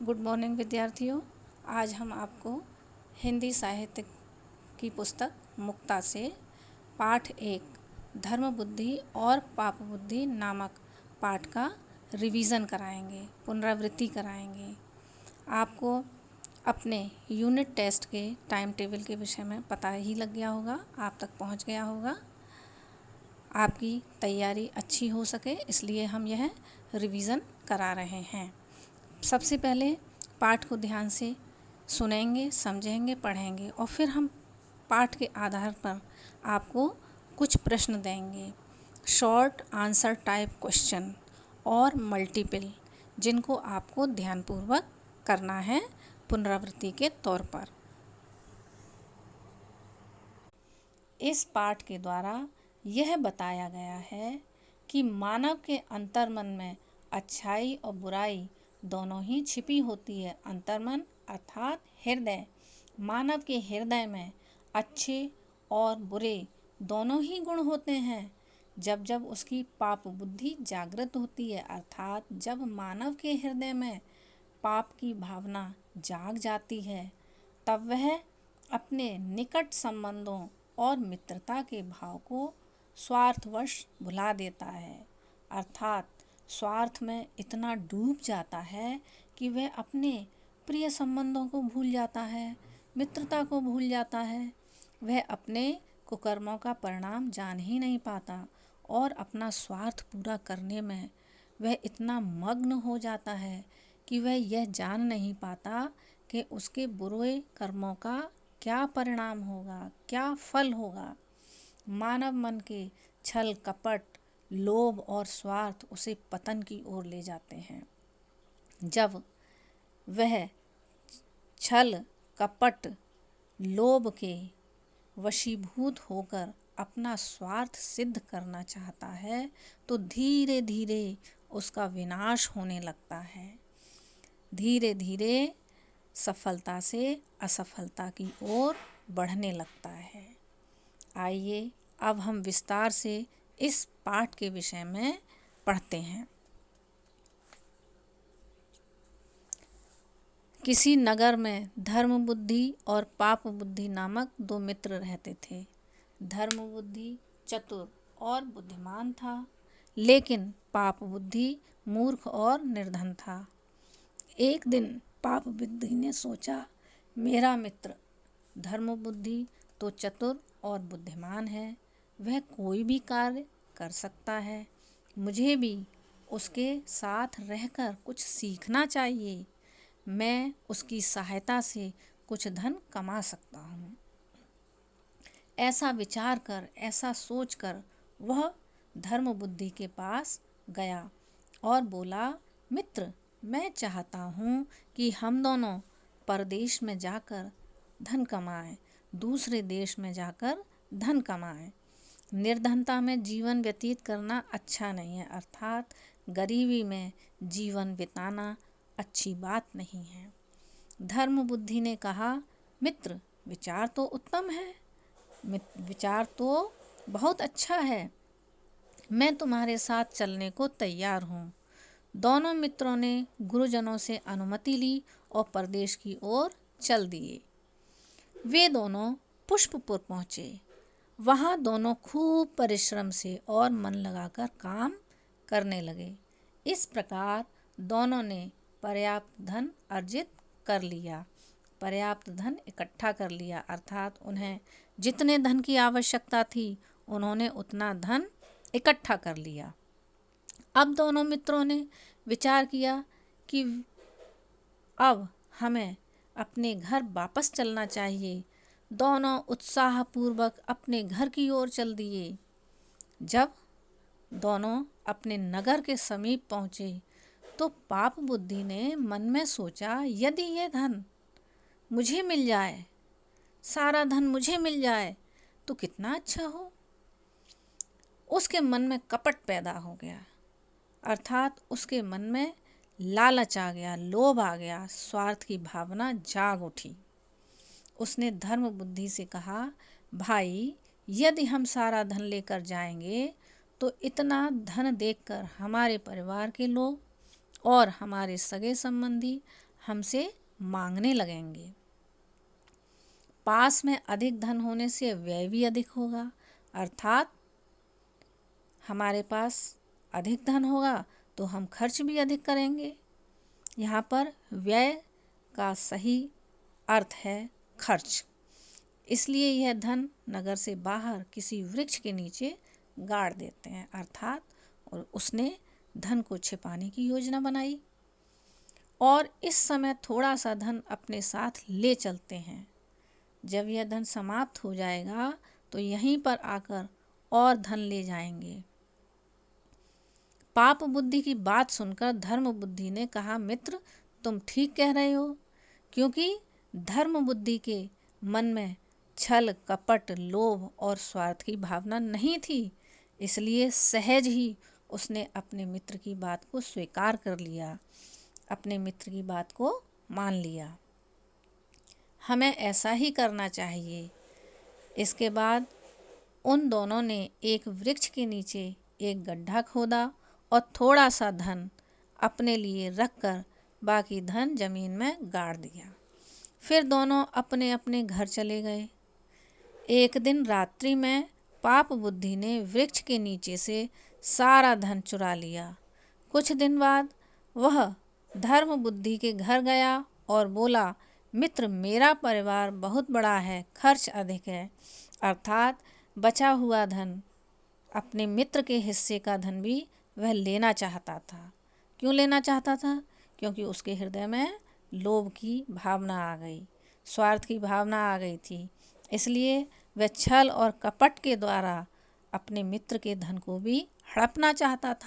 Good morning विद्यार्थियों। आज हम आपको हिंदी साहित्य की पुस्तक मुक्ता से पाठ 1 धर्म बुद्धि और पाप बुद्धि नामक पाठ का रिवीजन कराएंगे, पुनरावृत्ति कराएंगे। आपको अपने यूनिट टेस्ट के टाइम टेबल के विषय में पता ही लग गया होगा, आप तक पहुंच गया होगा। आपकी तैयारी अच्छी हो सके इसलिए हम यह रिवीजन करा रहे हैं। सबसे पहले पाठ को ध्यान से सुनेंगे, समझेंगे, पढ़ेंगे और फिर हम पाठ के आधार पर आपको कुछ प्रश्न देंगे, शॉर्ट आंसर टाइप क्वेश्चन और मल्टीपल, जिनको आपको ध्यानपूर्वक करना है पुनरावृत्ति के तौर पर। इस पाठ के द्वारा यह बताया गया है कि मानव के अंतर्मन में अच्छाई और बुराई दोनों ही छिपी होती है। अंतर्मन अर्थात हृदय। मानव के हृदय में अच्छे और बुरे दोनों ही गुण होते हैं। जब जब उसकी पाप बुद्धि जागृत होती है, अर्थात जब मानव के हृदय में पाप की भावना जाग जाती है, तब वह अपने निकट संबंधों और मित्रता के भाव को स्वार्थवश भुला देता है। अर्थात स्वार्थ में इतना डूब जाता है कि वह अपने प्रिय संबंधों को भूल जाता है, मित्रता को भूल जाता है। वह अपने कुकर्मों का परिणाम जान ही नहीं पाता और अपना स्वार्थ पूरा करने में वह इतना मग्न हो जाता है कि वह यह जान नहीं पाता कि उसके बुरे कर्मों का क्या परिणाम होगा, क्या फल होगा। मानव मन के छल कपट, लोभ और स्वार्थ उसे पतन की ओर ले जाते हैं। जब वह छल कपट लोभ के वशीभूत होकर अपना स्वार्थ सिद्ध करना चाहता है तो धीरे धीरे उसका विनाश होने लगता है। धीरे धीरे सफलता से असफलता की ओर बढ़ने लगता है। आइए अब हम विस्तार से इस पाठ के विषय में पढ़ते हैं। किसी नगर में धर्म बुद्धि और पाप बुद्धि नामक 2 मित्र रहते थे। धर्म बुद्धि चतुर और बुद्धिमान था, लेकिन पाप बुद्धि मूर्ख और निर्धन था। एक दिन पाप बुद्धि ने सोचा, मेरा मित्र धर्म बुद्धि तो चतुर और बुद्धिमान है, वह कोई भी कार्य कर सकता है। मुझे भी उसके साथ रहकर कुछ सीखना चाहिए। मैं उसकी सहायता से कुछ धन कमा सकता हूँ। ऐसा विचार कर, ऐसा सोचकर वह धर्म बुद्धि के पास गया और बोला, मित्र, मैं चाहता हूँ कि हम दोनों परदेश में जाकर धन कमाएं, दूसरे देश में जाकर धन कमाएं। निर्धनता में जीवन व्यतीत करना अच्छा नहीं है, अर्थात गरीबी में जीवन बिताना अच्छी बात नहीं है। धर्म बुद्धि ने कहा, मित्र, विचार तो उत्तम है, विचार तो बहुत अच्छा है, मैं तुम्हारे साथ चलने को तैयार हूँ। दोनों मित्रों ने गुरुजनों से अनुमति ली और परदेश की ओर चल दिए। वे दोनों पुष्पपुर पहुँचे। वहाँ दोनों खूब परिश्रम से और मन लगाकर काम करने लगे। इस प्रकार दोनों ने पर्याप्त धन अर्जित कर लिया, पर्याप्त धन इकट्ठा कर लिया, अर्थात उन्हें जितने धन की आवश्यकता थी उन्होंने उतना धन इकट्ठा कर लिया। अब दोनों मित्रों ने विचार किया कि अब हमें अपने घर वापस चलना चाहिए। दोनों उत्साहपूर्वक अपने घर की ओर चल दिए। जब दोनों अपने नगर के समीप पहुँचे तो पाप बुद्धि ने मन में सोचा, यदि यह धन मुझे मिल जाए, सारा धन मुझे मिल जाए तो कितना अच्छा हो। उसके मन में कपट पैदा हो गया, अर्थात उसके मन में लालच आ गया, लोभ आ गया, स्वार्थ की भावना जाग उठी। उसने धर्म बुद्धि से कहा, भाई, यदि हम सारा धन लेकर जाएंगे तो इतना धन देखकर हमारे परिवार के लोग और हमारे सगे संबंधी हमसे मांगने लगेंगे। पास में अधिक धन होने से व्यय भी अधिक होगा, अर्थात हमारे पास अधिक धन होगा तो हम खर्च भी अधिक करेंगे। यहाँ पर व्यय का सही अर्थ है खर्च। इसलिए यह धन नगर से बाहर किसी वृक्ष के नीचे गाड़ देते हैं, अर्थात और उसने धन को छिपाने की योजना बनाई और इस समय थोड़ा सा धन अपने साथ ले चलते हैं। जब यह धन समाप्त हो जाएगा तो यहीं पर आकर और धन ले जाएंगे। पाप बुद्धि की बात सुनकर धर्म बुद्धि ने कहा, मित्र तुम ठीक कह रहे हो, क्योंकि धर्म बुद्धि के मन में छल, कपट, लोभ और स्वार्थ की भावना नहीं थी, इसलिए सहज ही उसने अपने मित्र की बात को स्वीकार कर लिया, अपने मित्र की बात को मान लिया। हमें ऐसा ही करना चाहिए। इसके बाद उन दोनों ने एक वृक्ष के नीचे एक गड्ढा खोदा और थोड़ा सा धन अपने लिए रखकर बाकी धन जमीन में गाड़ दिया। फिर दोनों अपने अपने घर चले गए। एक दिन रात्रि में पाप बुद्धि ने वृक्ष के नीचे से सारा धन चुरा लिया। कुछ दिन बाद वह धर्म बुद्धि के घर गया और बोला, मित्र मेरा परिवार बहुत बड़ा है, खर्च अधिक है, अर्थात बचा हुआ धन, अपने मित्र के हिस्से का धन भी वह लेना चाहता था। क्यों लेना चाहता था? क्योंकि उसके हृदय में लोभ की भावना आ गई, स्वार्थ की भावना आ गई थी। इसलिए वह छल और कपट के द्वारा अपने मित्र के धन को भी हड़पना चाहता था।